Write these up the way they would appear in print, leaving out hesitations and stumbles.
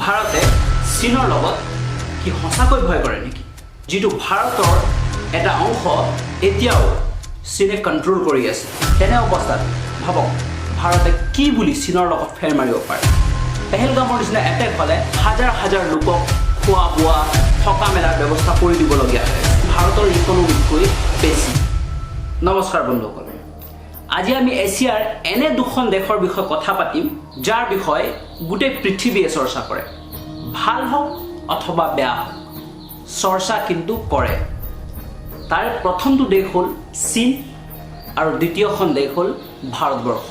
ভাৰতে চীনৰ লগত কি সঁচাকৈ ভয় কৰে নেকি? যিটো ভাৰতৰ এটা অংশ এতিয়াও চীনে কণ্ট্ৰল কৰি আছে। তেনে অৱস্থাত ভাবক ভাৰতে কি বুলি চীনৰ লগত ফেৰ মাৰিব পাৰে। পেহেলগামৰ নিচিনা এটেক হ'লে হাজাৰ হাজাৰ লোকক খোৱা বোৱা থকা মেলাৰ ব্যৱস্থা কৰি দিবলগীয়া হয় ভাৰতৰ ইকনমিতকৈ বেছি। নমস্কাৰ বন্ধুসকল, আজি আমি এছিয়াৰ এনে দুখন দেশৰ বিষয়ে কথা পাতিম যাৰ বিষয়ে গোটেই পৃথিৱীয়ে চৰ্চা কৰে। ভাল হওক অথবা বেয়া হওক, চৰ্চা কিন্তু কৰে। তাৰ প্ৰথমটো দেশ হ'ল চীন আৰু দ্বিতীয়খন দেশ হ'ল ভাৰতবৰ্ষ।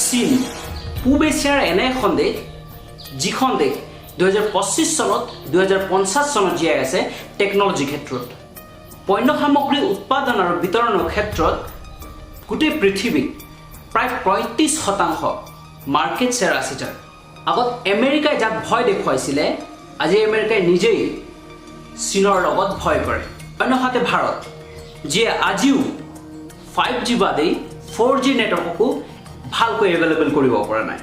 চীন পূব এছিয়াৰ এনে এখন দেশ যিখন দেশ 2025 চনত 2050 চনত জীয়াই আছে টেকনলজি ক্ষেত্ৰত। পণ্য সামগ্ৰী উৎপাদন আৰু বিতৰণৰ ক্ষেত্ৰত গোটেই পৃথিৱীত প্ৰায় 35% মাৰ্কেট শ্বেয়াৰ আছে যাৰ। আগত আমেৰিকাই যাক ভয় দেখুৱাইছিলে, আজি আমেৰিকাই নিজেই চীনৰ লগত ভয় কৰে। অন্যহাতে ভাৰত, যিয়ে আজিও 5G বাদেই 4G নেটৱৰ্ককো ভালকৈ এভেইলেবল কৰিব পৰা নাই,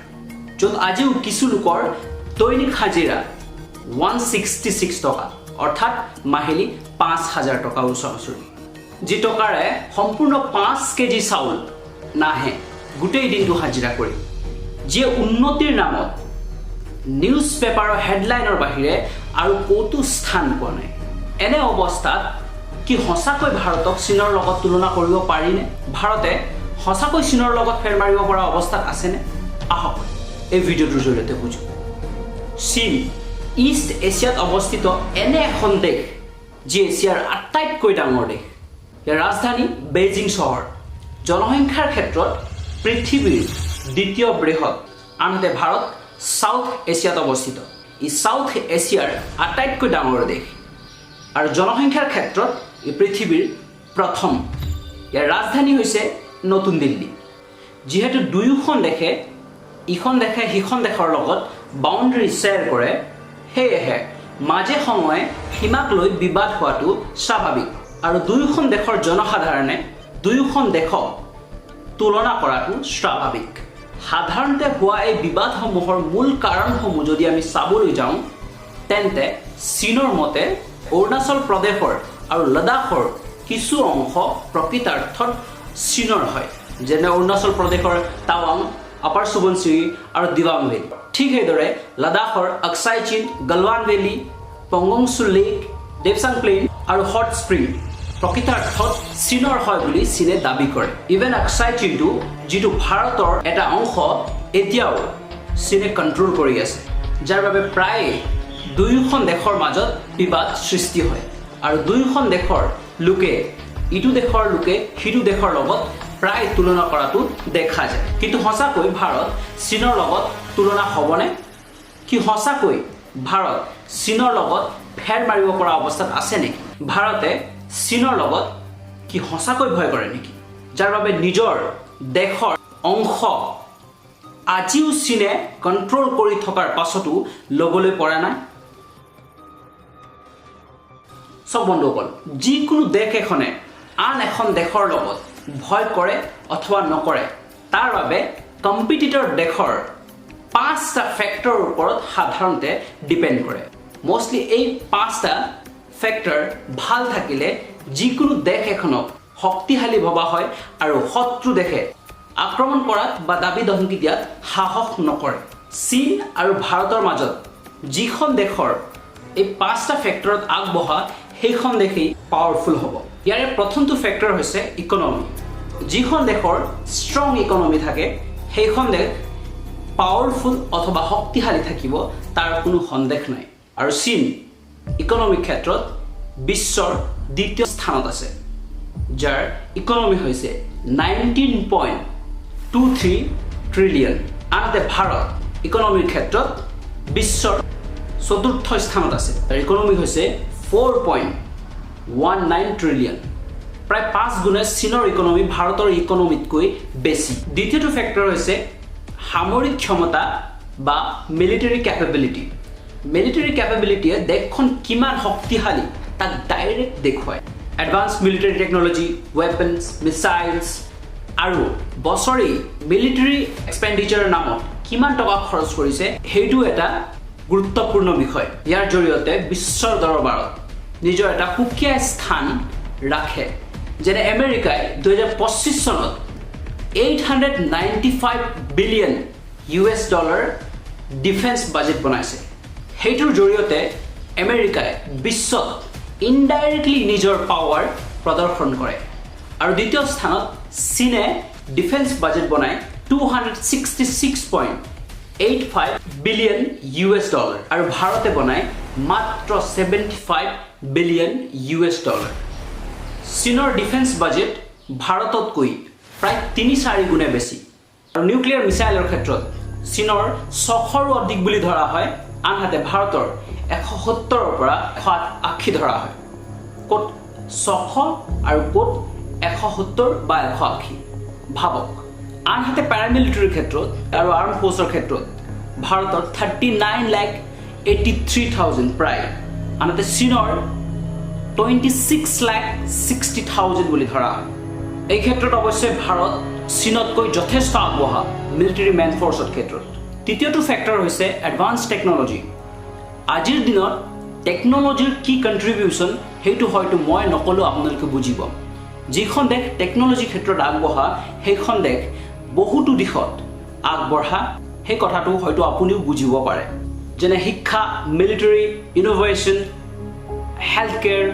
য'ত আজিও কিছু লোকৰ দৈনিক হাজিৰা 166 টকা, অৰ্থাৎ মাহিলী 5,000 টকা ওচৰা-ওচৰি, যি টকাৰে সম্পূৰ্ণ 5 কেজি চাউল নাহে গোটেই দিনটো হাজিৰা কৰি, যিয়ে উন্নতিৰ নামত নিউজ পেপাৰৰ হেডলাইনৰ বাহিৰে আৰু ক'তো স্থান পোৱা নাই। এনে অৱস্থাত কি সঁচাকৈ ভাৰতক চীনৰ লগত তুলনা কৰিব পাৰিনে? ভাৰতে সঁচাকৈ চীনৰ লগত ফেৰ মাৰিব পৰা অৱস্থাত আছেনে? আহক এই ভিডিঅ'টোৰ জৰিয়তে বুজো। চীন ইষ্ট এছিয়াত অৱস্থিত এনে এখন দেশ যি এছিয়াৰ আটাইতকৈ ডাঙৰ দেশ। ইয়াৰ ৰাজধানী বেইজিং চহৰ। জনসংখ্যাৰ ক্ষেত্ৰত পৃথিৱীৰ দ্বিতীয় বৃহৎ, আনহাতে ভাৰত সাউথ এছিয়াত অৱস্থিত। ই সাউথ এছিয়াৰ আটাইতকৈ ডাঙৰ দেশ আৰু জনসংখ্যাৰ ক্ষেত্ৰত ই পৃথিৱীৰ প্ৰথম। ইয়াৰ ৰাজধানী হৈছে নতুন দিল্লী। যিহেতু দুয়োখন দেশে ইখন দেশে সিখন দেশৰ লগত বাউণ্ডাৰী শ্বেয়াৰ কৰে, সেয়েহে মাজে সময়ে সীমাক লৈ বিবাদ হোৱাটো স্বাভাৱিক আৰু দুয়োখন দেশৰ জনসাধাৰণে দুয়োখন দেশক তুলনা কৰাটো স্বাভাৱিক। সাধাৰণতে হোৱা এই বিবাদসমূহৰ মূল কাৰণসমূহ যদি আমি চাবলৈ যাওঁ, তেন্তে চীনৰ মতে অৰুণাচল প্ৰদেশৰ আৰু লাডাখৰ কিছু অংশ প্ৰকৃতাৰ্থত চীনৰ হয়, যেনে অৰুণাচল প্ৰদেশৰ টাৱাং, আপাৰ সুবনচিৰি আৰু দিবাং ভেলী। ঠিক সেইদৰে লাডাখৰ আকচাই চীন, গলৱান ভেলী, পংগংছু লেক, দেৱচাং প্লেইন আৰু হট স্প্ৰিং প্ৰকৃতাৰ্থত চীনৰ হয় বুলি চীনে দাবী কৰে। ইভেন আকচাই চীনটো, যিটো ভাৰতৰ এটা অংশ, এতিয়াও চীনে কণ্ট্ৰল কৰি আছে, যাৰ বাবে প্ৰায় দুয়োখন দেশৰ মাজত বিবাদ সৃষ্টি হয় আৰু দুয়োখন দেশৰ লোকে ইটো দেশৰ লোকে সিটো দেশৰ লগত প্ৰায় তুলনা কৰাটো দেখা যায়। কিন্তু সঁচাকৈ ভাৰত চীনৰ লগত তুলনা হ'বনে? কি সঁচাকৈ ভাৰত চীনৰ লগত ফেৰ মাৰিব পৰা অৱস্থাত আছে নেকি? ভাৰতে চীনৰ লগত কি সঁচাকৈ ভয় কৰে নেকি, যাৰ বাবে নিজৰ দেশৰ অংশ আজিও চীনে কণ্ট্ৰল কৰি থকাৰ পাছতো ল'বলৈ পৰা নাই? চব বন্ধুসকল, যিকোনো দেশ এখনে আন এখন দেশৰ লগত ভয় কৰে অথবা নকৰে, তাৰ বাবে কম্পিটিটৰ দেশৰ 5টা ফেক্টৰৰ ওপৰত সাধাৰণতে ডিপেণ্ড কৰে। মষ্টলি এই 5টা ফেক্টৰ ভাল থাকিলে যিকোনো দেশ এখনক শক্তিশালী ভবা হয় আৰু শত্ৰু দেশে আক্ৰমণ কৰাত বা দাবী ধমকি দিয়াত সাহস নকৰে। চীন আৰু ভাৰতৰ মাজত যিখন দেশৰ এই 5টা ফেক্টৰত আগবঢ়া, সেইখন দেশেই পাৱাৰফুল হ'ব। ইয়াৰে প্ৰথমটো ফেক্টৰ হৈছে ইকনমি। যিখন দেশৰ ষ্ট্ৰং ইকনমি থাকে, সেইখন দেশ পাৱাৰফুল অথবা শক্তিশালী থাকিব, তাৰ কোনো সন্দেহ নাই। আৰু চীন ইকনমিক ক্ষেত্ৰত বিশ্বৰ দ্বিতীয় স্থানত আছে, যাৰ ইকনমি হৈছে 19.23 ট্ৰিলিয়ন। আনহাতে ভাৰত ইকনমিৰ ক্ষেত্ৰত বিশ্বৰ চতুৰ্থ স্থানত আছে, তাৰ ইকনমি হৈছে 4.19 ট্ৰিলিয়ন। প্ৰায় 5 গুণে চীনৰ ইকনমি ভাৰতৰ ইকনমিতকৈ বেছি। দ্বিতীয়টো ফেক্টৰ হৈছে সামৰিক ক্ষমতা বা মিলিটাৰী কেপেবিলিটি। মিলিটাৰী কেপেবিলিটিয়ে দেশখন কিমান শক্তিশালী তাক ডাইৰেক্ট দেখুৱায়। এডভান্স মিলিটাৰী টেকনলজি, ৱেপন্স, মিছাইলছ আৰু বছৰি মিলিটাৰী এক্সপেণ্ডিচাৰৰ নামত কিমান টকা খৰচ কৰিছে, সেইটো এটা গুৰুত্বপূৰ্ণ বিষয় ইয়াৰ জৰিয়তে বিশ্বৰ দৰবাৰত নিজৰ এটা সুকীয়া স্থান ৰাখে যেনে আমেৰিকাই 2025 চনত $895 বিলিয়ন ডিফেন্স বাজেট বনাইছে সেইটোৰ জৰিয়তে আমেৰিকাই বিশ্বত ইনডাইৰেক্টলি নিজৰ পাৱাৰ প্ৰদৰ্শন কৰে আৰু দ্বিতীয় স্থানত চীনে ডিফেন্স বাজেট বনাই $266.85 বিলিয়ন আৰু ভাৰতে বনাই মাত্ৰ $75 বিলিয়ন চীনৰ ডিফেন্স বাজেট ভাৰততকৈ প্ৰায় 3-4 গুণে বেছি আৰু নিউক্লিয়াৰ মিছাইলৰ ক্ষেত্ৰত চীনৰ 600ৰো অধিক বুলি ধৰা হয় আনহাতে ভাৰতৰ 170ৰ পৰা 180 ধৰা হয় ক'ত 600 আৰু ক'ত 170 বা 180 ভাবক আনহাতে প্যাৰামিলিটাৰী ক্ষেত্ৰত আৰু আৰ্ম ফ'ৰ্চৰ ক্ষেত্ৰত ভাৰতৰ 39,83,000 প্ৰায় আনহাতে চীনৰ 26,60,000 বুলি ধৰা হয় এই ক্ষেত্ৰত অৱশ্যে ভাৰত চীনতকৈ যথেষ্ট আগবঢ়া মিলিটাৰী মেন ফ'ৰ্চৰ ক্ষেত্ৰত তৃতীয়টো ফেক্টৰ হৈছে এডভান্স টেকন'লজি আজিৰ দিনত টেকন'লজিৰ কি কণ্ট্ৰিবিউশ্যন সেইটো হয়তো মই নকলেও আপোনালোকে বুজিব যিখন দেশ টেকন'লজি ক্ষেত্ৰত আগবঢ়া সেইখন দেশ বহুতো দিশত আগবঢ়া সেই কথাটো হয়তো আপুনিও বুজিব পাৰে যেনে শিক্ষা military innovation health care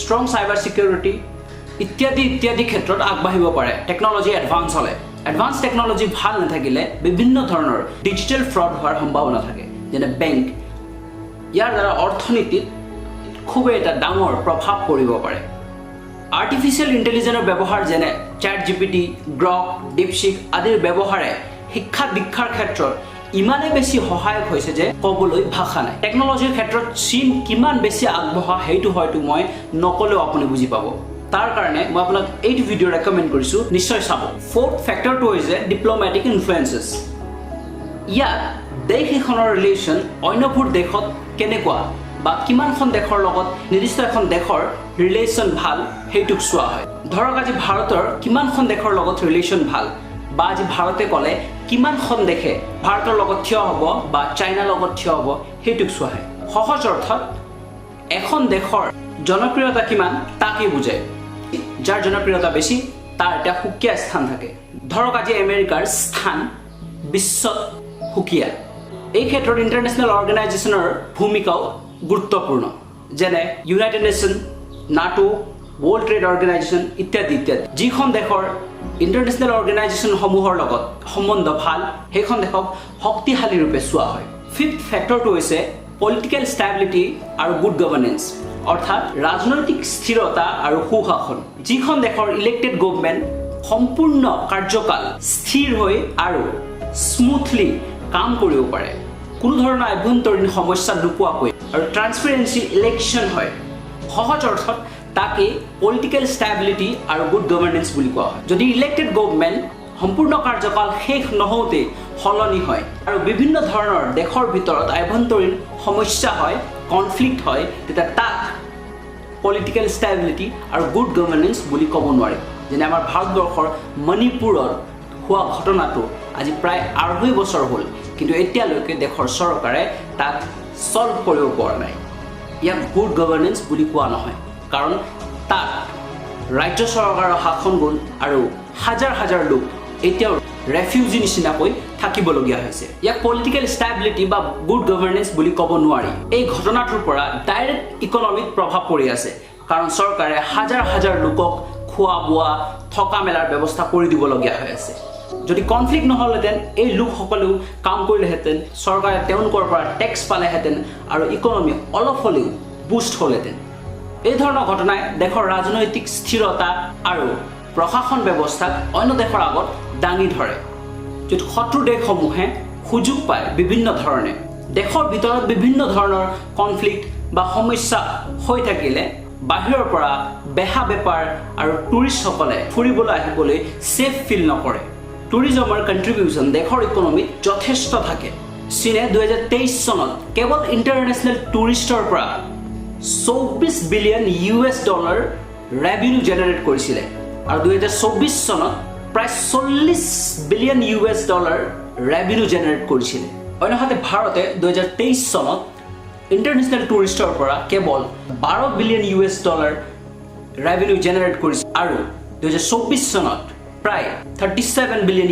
strong cyber security ইত্যাদি ক্ষেত্ৰত আগবাঢ়িব পাৰে টেকন'লজি এডভান্স হ'লে এডভান্স টেকন'লজি ভাল নাথাকিলে বিভিন্ন ধৰণৰ ডিজিটেল ফ্ৰড হোৱাৰ সম্ভাৱনা থাকে যেনে বেংক ইয়াৰ দ্বাৰা অৰ্থনীতিত খুবেই এটা ডাঙৰ প্ৰভাৱ পৰিব পাৰে আৰ্টিফিচিয়েল ইণ্টেলিজেন্সৰ ব্যৱহাৰ যেনে চ্যাট জিপিটি গ্ৰক ডিপছিক আদিৰ ব্যৱহাৰে শিক্ষা দীক্ষাৰ ক্ষেত্ৰত ইমানে বেছি সহায়ক হৈছে যে ক'বলৈ ভাষা নাই টেকন'লজিৰ ক্ষেত্ৰত চীন কিমান বেছি আগবঢ়া সেইটো হয়তো মই নকলেও আপুনি বুজি পাব তাৰ কাৰণে মই আপোনাক এইটো ভিডিঅ' ৰেকমেণ্ড কৰিছোঁ নিশ্চয় চাব ফ'ৰ্থ ফেক্টৰটো হৈছে ডিপ্ল'মেটিক ইনফ্লুৱেঞ্চেছ ইয়াত দেশ এখনৰ ৰিলেশ্যন অন্যবোৰ দেশত কেনেকুৱা বা কিমানখন দেশৰ লগত নিৰ্দিষ্ট এখন দেশৰ ৰিলেশ্যন ভাল সেইটোক চোৱা হয় ধৰক আজি ভাৰতৰ কিমানখন দেশৰ লগত ৰিলেশ্যন ভাল বা আজি ভাৰতে ক'লে কিমানখন দেশে ভাৰতৰ লগত থিয় হ'ব বা চাইনাৰ লগত থিয় হ'ব সেইটোক চোৱা হয় সহজ অৰ্থত এখন দেশৰ জনপ্ৰিয়তা কিমান তাকেই বুজায় যাৰ জনপ্ৰিয়তা বেছি তাৰ এটা সুকীয়া স্থান থাকে ধৰক আজি আমেৰিকাৰ স্থান বিশ্বত সুকীয়া এই ক্ষেত্ৰত ইণ্টাৰনেশ্যনেল অৰ্গেনাইজেশ্যনৰ ভূমিকাও গুৰুত্বপূৰ্ণ যেনে ইউনাইটেড নেশ্যন নাটো ৱৰ্ল্ড ট্ৰেড অৰ্গেনাইজেশ্যন ইত্যাদি যিখন দেশৰ ইণ্টাৰনেশ্যনেল অৰ্গেনাইজেশ্যনসমূহৰ লগত সম্বন্ধ ভাল সেইখন দেশক শক্তিশালী ৰূপে চোৱা হয় ফিফ্থ ফেক্টৰটো হৈছে পলিটিকেল ষ্টেবিলিটি আৰু গুড গভৰ্নেন্স অৰ্থাৎ ৰাজনৈতিক স্থিৰতা আৰু সুশাসন যিখন দেশৰ ইলেক্টেড গভৰ্ণমেণ্ট সম্পূৰ্ণ কাৰ্যকাল স্থিৰ হৈ আৰু স্মুথলি কাম কৰিব পাৰে কোনো ধৰণৰ আভ্যন্তৰীণ সমস্যা নোপোৱাকৈ আৰু ট্ৰান্সপাৰেন্সি ইলেকশ্যন হয় সহজ অৰ্থত তাকে পলিটিকেল ষ্টেবিলিটি আৰু গুড গভৰ্নেন্স বুলি কোৱা হয় যদি ইলেক্টেড গভৰ্ণমেণ্ট সম্পূৰ্ণ কাৰ্যকাল শেষ নহওঁতে সলনি হয় আৰু বিভিন্ন ধৰণৰ দেশৰ ভিতৰত আভ্যন্তৰীণ সমস্যা হয় কনফ্লিক্ট হয় তেতিয়া তাক পলিটিকেল ষ্টেবিলিটি আৰু গুড গভৰ্নেন্স বুলি ক'ব নোৱাৰি যেনে আমাৰ ভাৰতবৰ্ষৰ মণিপুৰৰ হোৱা ঘটনাটো আজি প্ৰায় 2.5 বছৰ হ'ল কিন্তু এতিয়ালৈকে দেশৰ চৰকাৰে তাক সলভ কৰিব পৰা নাই ইয়াক গুড গভৰ্নেন্স বুলি কোৱা নহয় কাৰণ তাক ৰাজ্য চৰকাৰৰ শাসন গুণ আৰু হাজাৰ হাজাৰ লোক এতিয়াও ৰেফিউজি নিচিনাকৈ থাকিবলগীয়া হৈছে ইয়াক পলিটিকেল ষ্টেবিলিটি বা গুড গভৰ্নেন্স বুলি ক'ব নোৱাৰি এই ঘটনাটোৰ পৰা ডাইৰেক্ট ইকনমিক প্ৰভাৱ পৰি আছে কাৰণ চৰকাৰে হাজাৰ হাজাৰ লোকক খোৱা বোৱা থকা মেলাৰ ব্যৱস্থা কৰি দিবলগীয়া হৈ আছে যদি কনফ্লিক্ট নহ'লহেঁতেন এই লোকসকলেও কাম কৰিলেহেঁতেন চৰকাৰে তেওঁলোকৰ পৰা টেক্স পালেহেঁতেন আৰু ইকনমি অলপ হ'লেও বুষ্ট হ'লহেঁতেন এই ধৰণৰ ঘটনাই দেশৰ ৰাজনৈতিক স্থিৰতা আৰু প্ৰশাসন ব্যৱস্থাক অন্য দেশৰ আগত দাঙি ধৰে যদি শত্ৰু দেশসমূহে সুযোগ পায় বিভিন্ন ধৰণে দেশৰ ভিতৰত বিভিন্ন ধৰণৰ কনফ্লিক্ট বা সমস্যা হৈ থাকিলে বাহিৰৰ পৰা বেহা বেপাৰ আৰু টুৰিষ্টসকলে ফুৰিবলৈ আহিবলৈ সেফ ফিল নকৰে টুৰিজমৰ কণ্ট্ৰিবিউশ্যন দেশৰ ইকনমিত যথেষ্ট থাকে চীনে 2023 চনত কেৱল ইণ্টাৰনেশ্যনেল টুৰিষ্টৰ পৰা $24 বিলিয়ন ৰেভিনিউ জেনেৰেট কৰিছিলে আৰু 2024 চনত প্ৰায় $40 বিলিয়ন ৰেভিনিউ জেনেৰেট কৰিছিলে অন্যহাতে ভাৰতে 2023 চনত ইণ্টাৰনেশ্যনেল টুৰিষ্টৰ পৰা কেৱল $12 বিলিয়ন ৰেভিনিউ জেনেৰেট কৰিছে আৰু 2024 চনত প্ৰায় $37 বিলিয়ন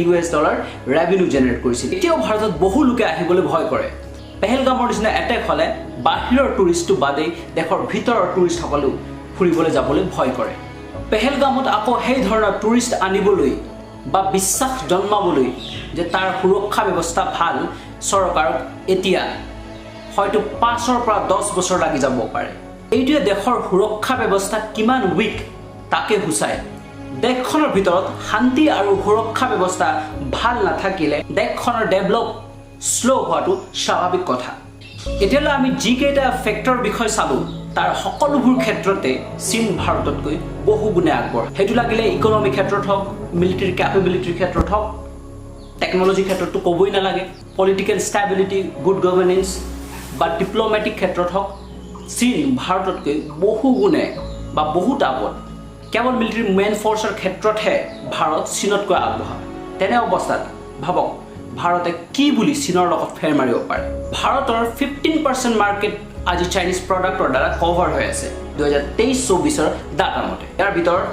ৰেভিনিউ জেনেৰেট কৰিছিল। এতিয়াও ভাৰতত বহু লোকে আহিবলৈ ভয় কৰে। পেহেলগামৰ নিচিনা এটেক হ'লে বাহিৰৰ টুৰিষ্টটো বাদেই দেশৰ ভিতৰৰ টুৰিষ্টসকলেও ফুৰিবলৈ যাবলৈ ভয় কৰে। পেহেলগামত আকৌ সেই ধৰণৰ টুৰিষ্ট আনিবলৈ বা বিশ্বাস জন্মাবলৈ যে তাৰ সুৰক্ষা ব্যৱস্থা ভাল, চৰকাৰক এতিয়া হয়তো 5 পৰা 10 বছৰ লাগি যাব পাৰে। এইটোৱে দেশৰ সুৰক্ষা ব্যৱস্থা কিমান উইক তাকে সূচায়। দেশখনৰ ভিতৰত শান্তি আৰু সুৰক্ষা ব্যৱস্থা ভাল নাথাকিলে দেশখনৰ ডেভেলপ শ্ল' হোৱাটো স্বাভাৱিক কথা। এতিয়ালৈ আমি যিকেইটা ফেক্টৰ বিষয় চালোঁ তাৰ সকলোবোৰ ক্ষেত্ৰতে চীন ভাৰততকৈ বহু গুণে আগবঢ়া। সেইটো লাগিলে ইকনমি ক্ষেত্ৰত হওক, মিলিটাৰী কেপেবিলিটিৰ ক্ষেত্ৰত হওক, টেকন'লজিৰ ক্ষেত্ৰতো ক'বই নালাগে, পলিটিকেল ষ্টেবিলিটি, গুড গভৰ্নেন্স বা ডিপ্ল'মেটিক ক্ষেত্ৰত হওক, চীন ভাৰততকৈ বহু গুণে বা বহুত আগত। কেৱল মিলিটাৰী মেন ফ'ৰ্চৰ ক্ষেত্ৰতহে ভাৰত চীনতকৈ আগবঢ়া। তেনে অৱস্থাত ভাবক ভাৰতে কি বুলি চীনৰ লগত ফেৰ মাৰিব পাৰে। ভাৰতৰ 15% মাৰ্কেট আজি চাইনিজ প্ৰডাক্টৰ দ্বাৰা কভাৰ হৈ আছে 2023-24 ডাটা মতে। ইয়াৰ ভিতৰত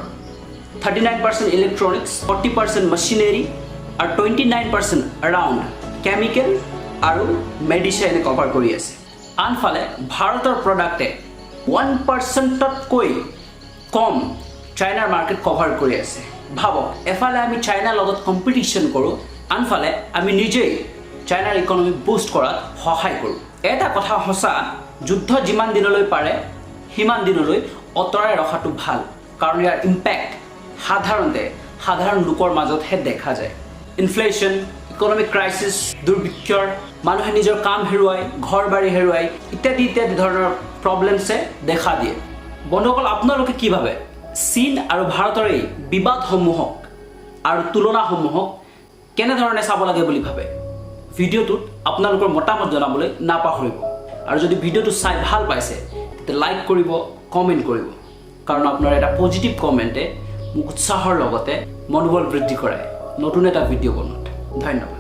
39% ইলেক্ট্ৰনিক্স, 40% মেচিনেৰী আৰু 29% এৰাউণ্ড কেমিকেল আৰু মেডিচিনে কভাৰ কৰি আছে। আনফালে ভাৰতৰ প্ৰডাক্টে 1%তকৈ কম চাইনাৰ মাৰ্কেট কভাৰ কৰি আছে। ভাবক এফালে আমি চাইনাৰ লগত কম্পিটিশ্যন কৰোঁ, আনফালে আমি নিজেই চাইনাৰ ইকনমি বুষ্ট কৰাত সহায় কৰোঁ। এটা কথা সঁচা, যুদ্ধ যিমান দিনলৈ পাৰে সিমান দিনলৈ অঁতৰাই ৰখাটো ভাল, কাৰণ ইয়াৰ ইম্পেক্ট সাধাৰণ লোকৰ মাজতহে দেখা যায়। ইনফ্লেশ্যন, ইকনমিক ক্ৰাইচিছ, দুৰ্ভিক্ষৰ, মানুহে নিজৰ কাম হেৰুৱাই, ঘৰ বাৰী হেৰুৱাই ইত্যাদি ধৰণৰ প্ৰব্লেমছে দেখা দিয়ে। বন্ধুসকল, আপোনালোকে কি ভাবে চীন আৰু ভাৰতৰ এই বিবাদসমূহক আৰু তুলনাসমূহক কেনেধৰণে চাব লাগে বুলি ভাবে? ভিডিঅ'টোত আপোনালোকৰ মতামত জনাবলৈ নাপাহৰিব। আৰু যদি ভিডিঅ'টো চাই ভাল পাইছে তেতিয়া লাইক কৰিব, কমেণ্ট কৰিব, কাৰণ আপোনাৰ এটা পজিটিভ কমেণ্টে মোক উৎসাহৰ লগতে মনোবল বৃদ্ধি কৰায় নতুন এটা ভিডিঅ' বনোৱাত। ধন্যবাদ।